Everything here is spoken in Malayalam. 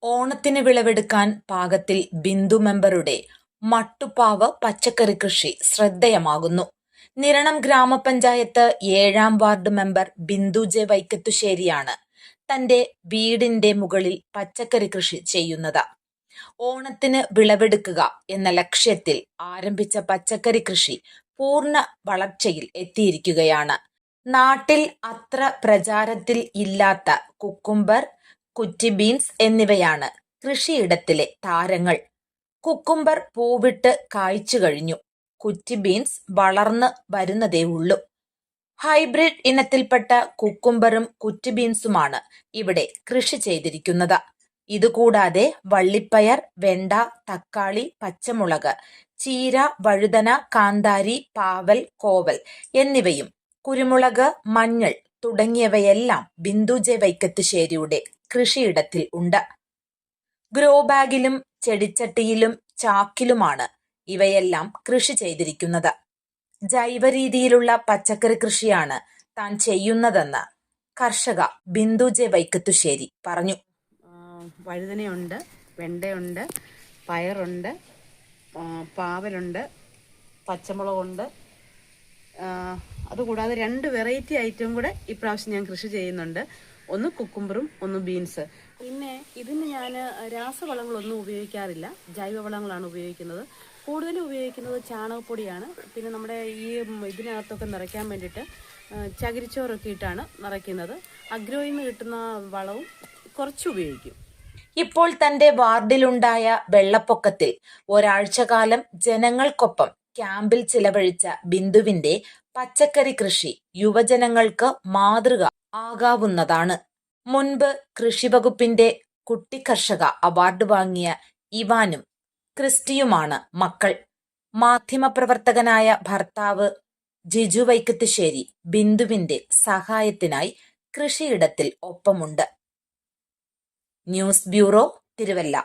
ഓണത്തിന് വിളവെടുക്കാൻ പാകത്തിൽ ബിന്ദു മെമ്പറുടെ മട്ടുപ്പാവ് പച്ചക്കറി കൃഷി ശ്രദ്ധേയമാകുന്നു. നിരണം ഗ്രാമപഞ്ചായത്ത് 7-ാം വാർഡ് മെമ്പർ ബിന്ദു ജെ വൈക്കത്തുശ്ശേരിയാണ് തന്റെ വീടിന്റെ മുകളിൽ പച്ചക്കറി കൃഷി ചെയ്യുന്നത്. ഓണത്തിന് വിളവെടുക്കുക എന്ന ലക്ഷ്യത്തിൽ ആരംഭിച്ച പച്ചക്കറി കൃഷി പൂർണ്ണ വളർച്ചയിൽ എത്തിയിരിക്കുകയാണ്. നാട്ടിൽ അത്ര പ്രചാരത്തിൽ ഇല്ലാത്ത കുക്കുംബർ, കുറ്റി ബീൻസ് എന്നിവയാണ് കൃഷിയിടത്തിലെ താരങ്ങൾ. കുക്കുംബർ പൂവിട്ട് കായ്ച്ചു കഴിഞ്ഞു. കുറ്റി ബീൻസ് വളർന്ന് വരുന്നതേ ഉള്ളൂ. ഹൈബ്രിഡ് ഇനത്തിൽപ്പെട്ട കുക്കുംബറും കുറ്റി ബീൻസുമാണ് ഇവിടെ കൃഷി ചെയ്തിരിക്കുന്നത്. ഇതുകൂടാതെ വള്ളിപ്പയർ, വെണ്ട, തക്കാളി, പച്ചമുളക്, ചീര, വഴുതന, കാന്താരി, പാവൽ, കോവൽ എന്നിവയും കുരുമുളക്, മഞ്ഞൾ തുടങ്ങിയവയെല്ലാം ബിന്ദു ജെ വൈക്കത്തുശ്ശേരിയുടെ കൃഷിയിടത്തിൽ ഉണ്ട്. ഗ്രോ ബാഗിലും ചെടിച്ചട്ടിയിലും ചാക്കിലുമാണ് ഇവയെല്ലാം കൃഷി ചെയ്തിരിക്കുന്നത്. ജൈവ രീതിയിലുള്ള പച്ചക്കറി കൃഷിയാണ് താൻ ചെയ്യുന്നതെന്ന് കർഷക ബിന്ദു ജെ വൈക്കത്തുശ്ശേരി പറഞ്ഞു. വഴുതനയുണ്ട്, വെണ്ടയുണ്ട്, പയറുണ്ട്, പാവലുണ്ട്, പച്ചമുളകുണ്ട്. അതുകൂടാതെ 2 വെറൈറ്റി ഐറ്റം കൂടെ ഇപ്രാവശ്യം ഞാൻ കൃഷി ചെയ്യുന്നുണ്ട്. ഒന്ന് കുക്കുംബറും ഒന്ന് ബീൻസ്. പിന്നെ ഇതിന് ഞാൻ രാസവളങ്ങളൊന്നും ഉപയോഗിക്കാറില്ല, ജൈവവളങ്ങളാണ് ഉപയോഗിക്കുന്നത്. കൂടുതലും ഉപയോഗിക്കുന്നത് ചാണകപ്പൊടിയാണ്. പിന്നെ നമ്മുടെ ഈ ഇതിനകത്തൊക്കെ നിറയ്ക്കാൻ വേണ്ടിയിട്ട് ചകിരിച്ചോറൊക്കെ ഇട്ടാണ് നിറയ്ക്കുന്നത്. അഗ്രോയിൽ നിന്ന് കിട്ടുന്ന വളവും കുറച്ച് ഉപയോഗിക്കും. ഇപ്പോൾ തന്റെ വാർഡിലുണ്ടായ വെള്ളപ്പൊക്കത്തിൽ ഒരാഴ്ചകാലം ജനങ്ങൾക്കൊപ്പം ക്യാമ്പിൽ ചിലവഴിച്ച ബിന്ദുവിന്റെ പച്ചക്കറി കൃഷി യുവജനങ്ങൾക്ക് മാതൃക ആകാവുന്നതാണ്. മുൻപ് കൃഷിവകുപ്പിന്റെ കുട്ടി കർഷക അവാർഡ് വാങ്ങിയ ഇവാനും ക്രിസ്റ്റിയുമാണ് മക്കൾ. മാധ്യമപ്രവർത്തകനായ ഭർത്താവ് ജിജു വൈക്കത്തുശ്ശേരി ബിന്ദുവിന്റെ സഹായത്തിനായി കൃഷിയിടത്തിൽ ഒപ്പമുണ്ട്. News bureau, Thiruvalla.